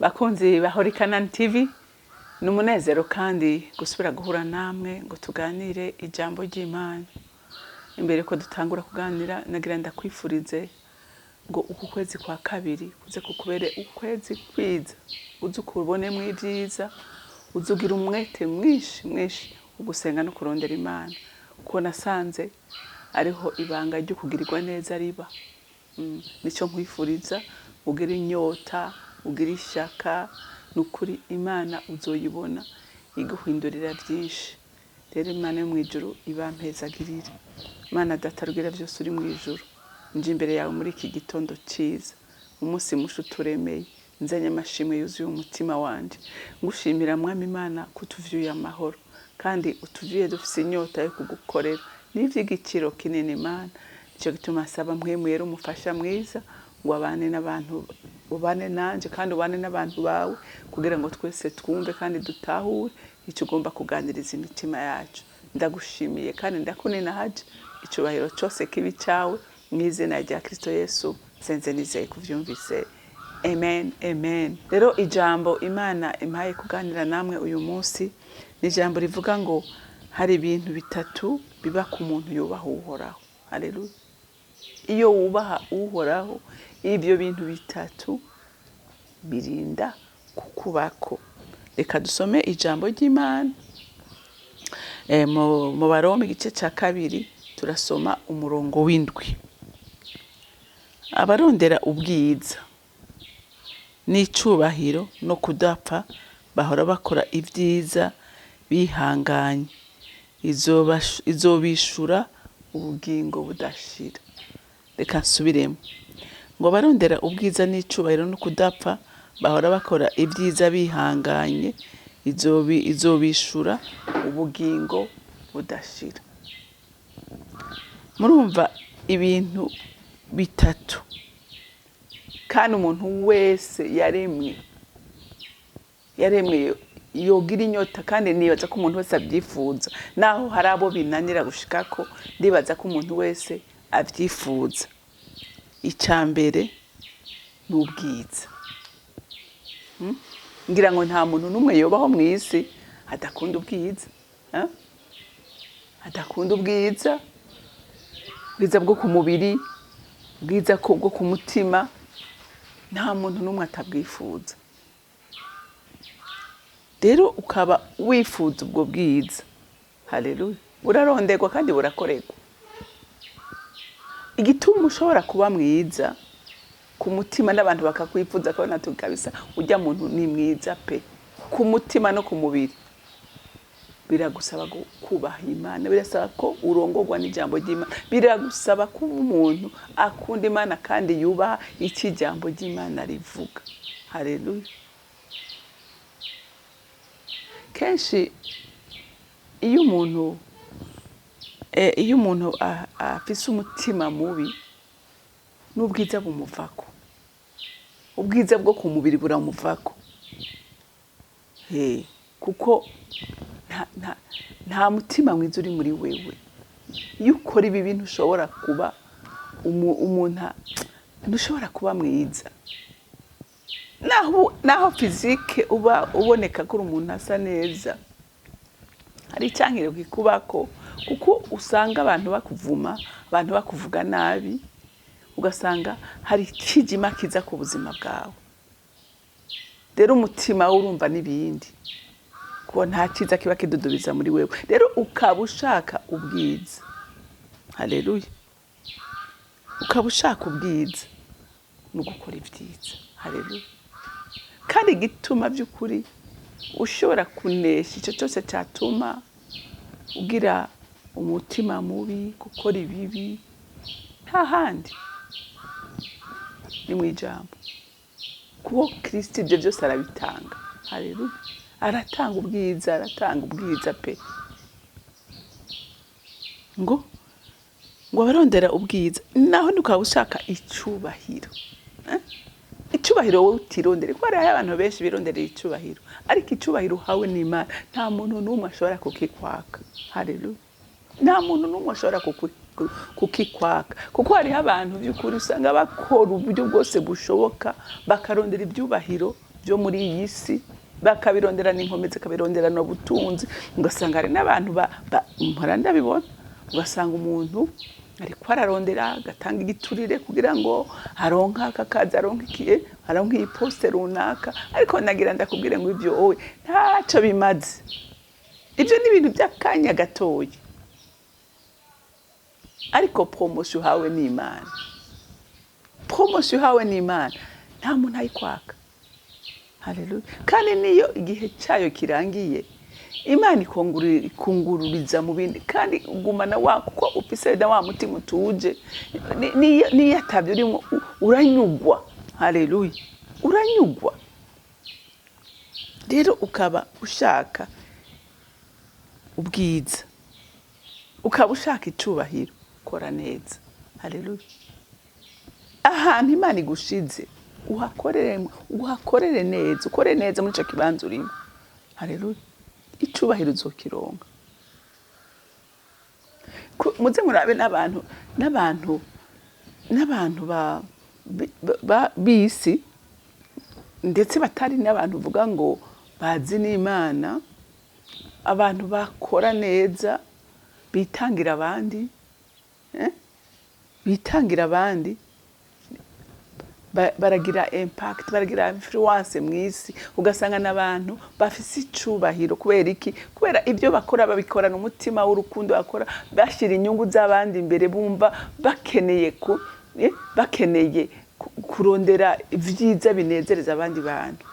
Bakunzi bahora CANAAN TV, numunezero kandi gusubira guhura namwe ngo tuganire ijambo ry'Imana. Imbere ko dutangura kuganira nagira ndakwifurize ngo uku kwezi kwa kabiri kuze kukubere ukwezi kwiza, uze kubonemo ibyiza, uzugira umwete mwinshi ugusenga no kurondera Imana, kuko nasanze ariho ibanga ryo kugirirwa neza riba. Nico nkwifuriza ugira inyota, ugira ishaka, nukuri Imana uzoyibona iguhindurira byinshi. Rero Imana yo mwijuru ibampezagirire. Imana data rugira byose uri mwijuru, nje imbere yawe muri iki gitondo cyiza, umunsi mushu turemeye, nzanye amashimwe yuzuye umutima wanje, ngushimira Mwami Imana kutuvyuye amahoro, kandi utuvyuye dufise inyota yo kugukorera n'ivy'igiciro kinini Imana. Nico gituma saba mwemuyera umufasha mwiza ngo abane n'abantu, ubane nanje kandi ubane n'abantu bawe, kugira ngo twese twumve kandi dutahure icyo ugomba kuganiriza imitima yacu. Ndagushimiye kandi ndakuninahaje, icubahiro cyose kibi cyawe mu izina rya Kristo Yesu senze nizeye kuvyumvise. Amen, amen. Rero ijambo Imana impaye kuganira namwe uyu munsi ni ijambo rivuga ngo hari ibintu bitatu biba ku muntu yubaha Uhoraho. Haleluya. Iyo wubaha Uhoraho, ibyo bintu bitatu birinda kukubako. Reka dusome ijambo ry'Imana mu Baroma igice cya 2 turasoma umurongo w'indwi. Abarondera ubwiza n'icubahiro no kudapfa bahora bakora ibyiza bihanganye, izobishura ubugingo budashira. Reka nsubiremo ngo barondera ubwiza n'icubahiro no kudapfa bahora bakora ibyiza bihanganye, izobishura ubugingo budashira. Murumva ibintu bitatu kandi umuntu wese yaremwe yogira inyota, kandi nibaza ko umuntu wese abyifuza, naho hari abo binanira gushikako, ndibaza ko umuntu wese abyifuza. Icambere n'ubwiza. Ngira ngo nta muntu numwe yobaho mu isi adakunda ubwiza, adakunda ubwiza bwo ku mubiri, ubwiza bwo ku mutima, nta muntu numwe atabwifuza. Rero ukaba wifuza ubwo bwiza, haleluya, buraronderwa kandi burakorerwa. Igituma ushobora kuba mwiza ku mutima n'abantu bakakwifuza ko natwe kabisa ujya muntu ni mwiza pe, ku mutima no ku mubiri, biragusaba kubaha Imana, birasaba ko urongorwa n'ijambo ry'Imana, biragusaba ko umuntu akunda Imana kandi yubaha iki jambo ry'Imana rivuga. Haleluya. Kenshi iyo umuntu afise umutima mubi, n'ubwiza bumuvako, ubwiza bwo ku mubiri buramuvako, kuko nta mutima mwiza uri muri wewe. Iyo ukora ibi bintu ushobora kuba umuntu ntushobora kuba mwiza, naho fizike uba uboneka ko umuntu asa neza, hari icyankire kikubako, kuko usanga abantu bakuvuma, abantu bakuvuga nabi, ugasanga hari ikijima kiza ku buzima bwawe. Rero umutima urumva n'ibindi, kuko nta cyiza kiba kidudubiza muri wewe. Rero ukaba ushaka ubwiza. Haleluya. Ukaba ushaka ubwiza no gukora ibyiza. Haleluya. Kandi gituma by'ukuri ushobora kunesha icyo cyose cyatuma ugira umutima mubi, gukora ibibi, nta handi ni mu ijambo, kuko Kristo ibyo byose arabitanga. Haleluya. Aratanga ubwiza pe. Ngo barondera ubwiza, naho ukaba ushaka icubahiro. Icubahiro wowe utirondere, kuko hari abantu benshi bironderera icubahiro, ariko icubahiro uhawe n'Imana nta muntu n'umwe ashobora kukikwaka. Haleluya. Nta muntu n'umwe ashobora kukikwaka, kuko hariho abantu by'ukuri usanga bakora uburyo bwose bushoboka bakarondera ibyubahiro byo muri iyi si, bakabirondera n'inkomezi, bakabirondera n'ubutunzi. Ugasanga hari n'abantu mpora ndabibona, ugasanga umuntu ariko ararondera agatanga igiturire kugira ngo aronka akakazi, aronka iyi poste runaka. Ariko nagira ndakubwire ngo ibyo wowe ntacyo bimaze. Ibyo ni ibintu by'akanya gatoya, ariko promotion uhawe n'Imana. Promotion uhawe n'Imana nta muntu ayikwaka. Haleluya. Kandi niyo igihe cyayo kirangiye, Imana ikungururiza mu bindi, kandi ugumana kuko ufise na wa mutima utuje. Niyo atabyo urimo uranyugwa. Haleluya. Uranyugwa. Rero ukaba ushaka ubwiza, ukaba ushaka icubahiro, kora neza. Haleluya. Ahantu Imana igushize uhakorere neza, ukore neza muri ico kibanza urimo. Haleluya. Icubahiro uzokironka. Muze murabe n'abantu bisi, ndetse batari n'abantu uvuga ngo bazi n'Imana, abantu bakora neza, bitangira abandi, baragira impact, baragira influence mw'isi. Ugasanga n'abantu bafise icubahiro kubera iki? Kubera ibyo bakora babikorana umutima w'urukundo, bakora bashira inyungu z'abandi imbere, bumva bakeneye kurondera ivyiza binezereza abandi bantu.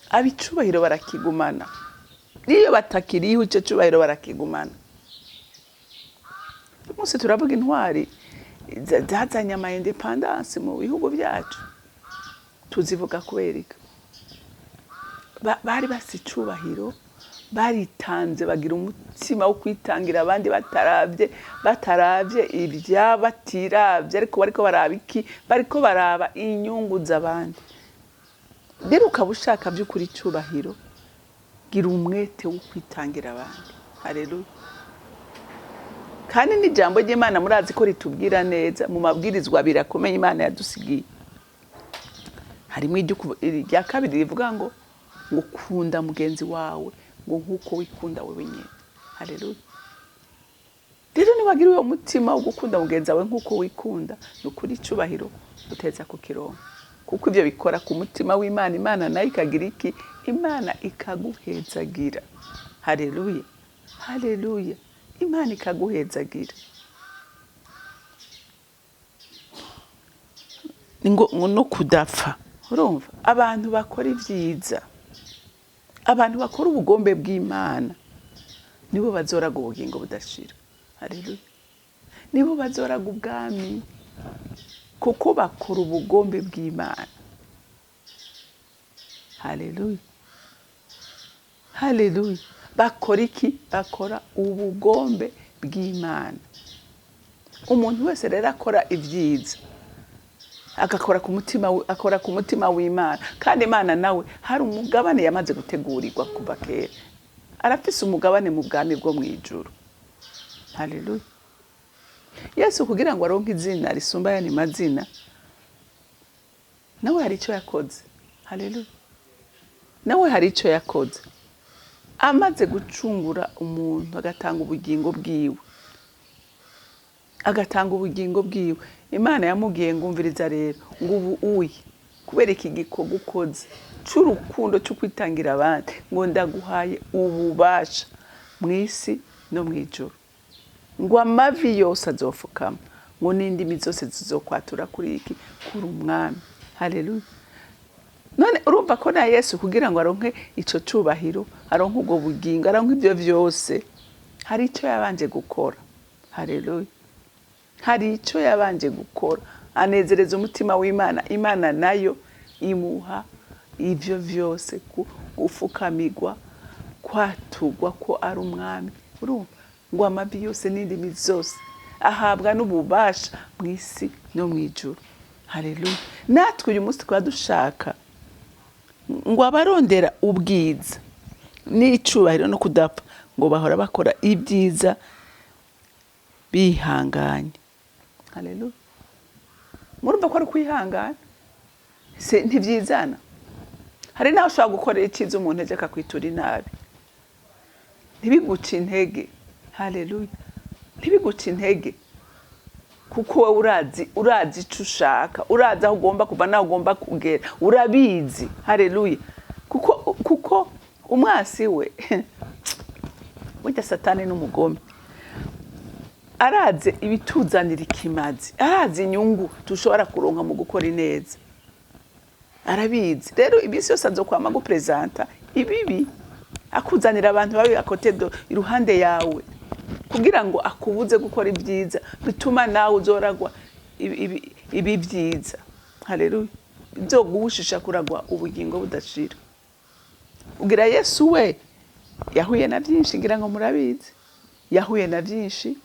Abicubahiro barakigumana, niyo batakiriho ico cubahiro barakigumana. Umunsi turavuga intwari zazanye ama independence mu bihugu byacu, tuzivuga kubereka bari basi icubahiro, baritanze, bagira umutima wo kwitangira abandi, bataravye ibyabatirabye, ariko bariko baraba iki? Bariko baraba inyungu z'abandi. Rero ukaba ushaka by'ukuri icubahiro, gira umwete wo kwitangira abandi. Haleluya. Kandi n'ijambo ry'Imana murazi ko ritubwira neza mu mabwirizwa birakomeye Imana yadusigiye. Harimo irya kabiri rivuga ngo kunda mugenzi wawe ngo nkuko wikunda wewe nyene. Haleluya. Rero nibagira uwo mutima wo gukunda mugenzi wawe nkuko wikunda, nukuri icubahiro uteza kukironka, kuko ibyo bikora ku mutima w'Imana. Imana nayo ikagira iki? Imana ikaguhezagira. Haleluya. Haleluya. Imana ikaguhezagira. Ngo no kudapfa. Urumva? Abantu bakora ivyiza, abantu bakora ubugombe bw'Imana, nibo bazoraga ubugingo budashira. Haleluya. Nibo bazoraga ubwami, kuko bakora ubugombe bw'Imana. Haleluya. Haleluya. Bakora iki? Bakora ubugombe bw'Imana. Umuntu wese rero akora ivyiza, akakora ku mutima w'Imana, kandi Imana nawe hari umugabane yamaze gutegurirwa kuva kera. Arafise umugabane mu bwami bwo mwijuru. Haleluya. Yesu kugira ngo aronke izina risumba yani mazina, nawe hari icyo yakoze. Haleluya. Nawe hari icyo yakoze. Amaze gucungura umuntu, agatanga ubugingo bwiwe. Imana yamubwiye ngo umviriza rero, ngo ubu kubera iki gikorwa ukoze c'urukundo cyo kwitangira abandi, ngo ndaguhaye ububasha mw'isi no mwijuru. Ngo amavi yose azofukama, ngo n'indimi zose zizokwatura kuri iki? Kuri umwami. Haleluya. None urumva ko na Yesu kugira ngo aronke ico cubahiro, aronke ubwo bugingo, aronke ibyo vyose, hari icyo yabanje gukora. Haleluya. Hari icyo yabanje gukora, anezereza umutima w'Imana. Imana nayo imuha ibyo vyose, gufukamigwa, kwatugwa ko ari umwami. Urumva? Ngo amabi yose n'indimi zose ahabwa n'ububasha mw'isi no mwijuru. Haleluya. Natwe uyu munsi kwa dushaka ngo abarondera ubwiza n'icubahiro no kudapfa, ngo bahora bakora ibyiza bihanganye. Haleluya. Murumva ko ari kwihangana? Se ntivyizana. hari naho ushobora gukorera icyiza umuntu aje akakwitura inabi, ntibiguce intege. Haleluya, ntibiguce intege, kuko wowe urazi icyo ushaka, urazi aho ugomba kuva naho ugomba kugera, urabizi. Haleluya, kuko umwasi we burya Satani n'umugome araze ibituzanira ikimazi, arazi inyungu dushobora kuronka mu gukora ineza, arabizi. Rero ibisi yose azokwama gupresenta ibibi, akuzanira abantu babi akotedo iruhande yawe, kugira ngo akubuze gukora ibyiza bituma nawe uzoragwa ibi byiza. Haleluya, bizogushisha kuragwa ubugingo budashira. Ugira Yesu we yahuye na byinshi, ngira ngo murabizi, yahuye na byinshi.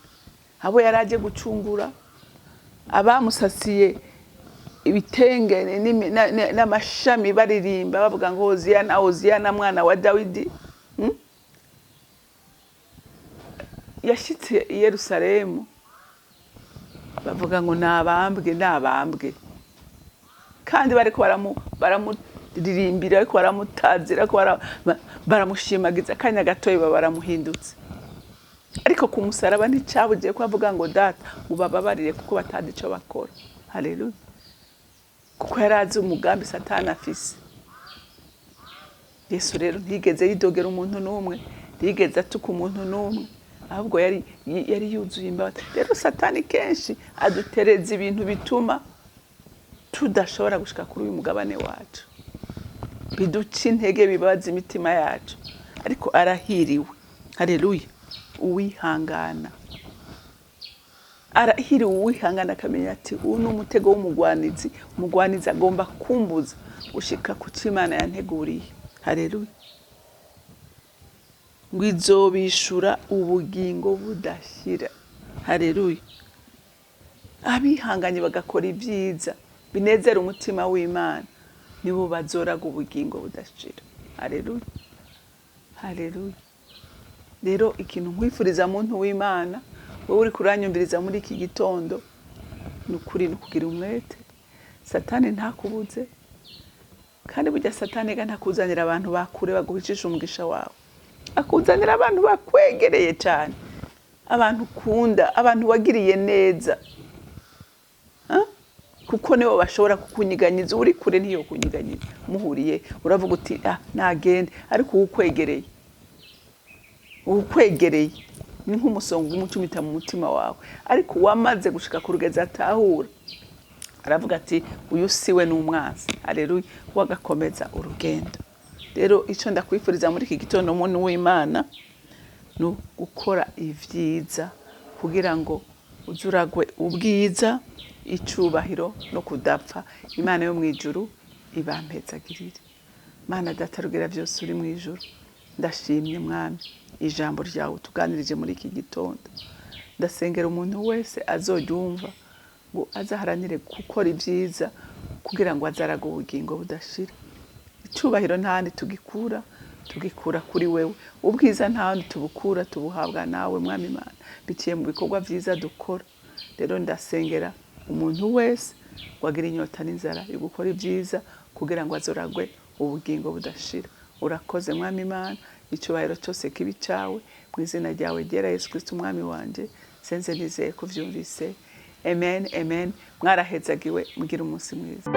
Abo yaraje gucungura, abamusasiye ibitenge n'amashami baririmba bavuga ngo Hoziyana, Hoziyana mwana wa Dawidi. Yashitse i Yerusalemu bavuga ngo nabambwe, kandi bariko baramuririmbira, ariko baramutazira, ariko baramushimagiza, kanya gatoyi baramuhindutse. Ariko ku musaraba nticyabugiye ko avuga ngo data ubababarire kuko batazi icyo bakora. Haleluya, kuko yarazi umugambi Satani afise. Yesu rero ntigeze yidogera umuntu n'umwe, ntigeze atuka umuntu n'umwe, ahubwo yari yuzuye imbabazi. Rero Satani kenshi adutereza ibintu bituma tudashobora gushika kuri uyu mugabane wacu, biduca intege, bibabaza imitima yacu. Ariko arahiriwe. Haleluya, uwihangana, arahiriwe uwihangana, akamenya ati uyu ni umutego w'umugwanizi, umugwanizi agomba kumbuza gushika ku cyo Imana yanteguriye. Haleluya, ngo izobishura ubugingo budashira. Haleluya, abihanganye bagakora ibyiza binezera umutima w'Imana nibo bazoraga ubugingo budashira. Haleluya, haleluya. Rero ikintu nkwifuriza muntu w'Imana, wowe uri kuranyumviriza muri iki gitondo, nukuri nukugira umwete. Satani ntakubuze, kandi burya Satani ntakuzanira abantu bakure baguhicisha umugisha wawe, akuzanira abantu bakwegereye cyane, abantu ukunda, abantu wagiriye neza, kuko nibo bashobora kukunyiganyiza. Uri kure ntiyo kunyiganyiza, muhuriye uravuga uti nagende, ariko ukwegereye ni nk'umusongo umucumita mu mutima wawe. Ariko wamaze gushika ku rugeza atahura, aravuga ati uyu siwe n'umwanzi. Haleluya, wagakomeza urugendo. Rero icyo ndakwifuriza muri iki gitondo muntu w'Imana, no gukora ibyiza kugira ngo uzuragwe ubwiza, icubahiro no kudapfa. Imana yo mu ijuru ibampezagirire. Mana data rugira byose uri mu ijuru, ndashimye Mwami ijambo ryawe tuganirije muri iki gitondo. Ndasengera umuntu wese azoryumva ngo azaharanire gukora ibyiza kugira ngo azaraga ubugingo budashira. Icubahiro ntahandi tugikura kuri wewe, ubwiza ntahandi tubukura, tubuhabwa nawe Mwami Imana, biciye mu bikorwa byiza dukora. Rero ndasengera umuntu wese wagira inyota n'inzara yo gukora ibyiza kugira ngo azoragwe ubugingo budashira. Urakoze Mwami Imana, icubahiro cyose kibi cyawe, mu izina ryawe ryera Yesu Kristo Umwami wanje, senze nizeye kuvyumvise. Amen, amen. Mwarahezagiwe, mugira umunsi mwiza.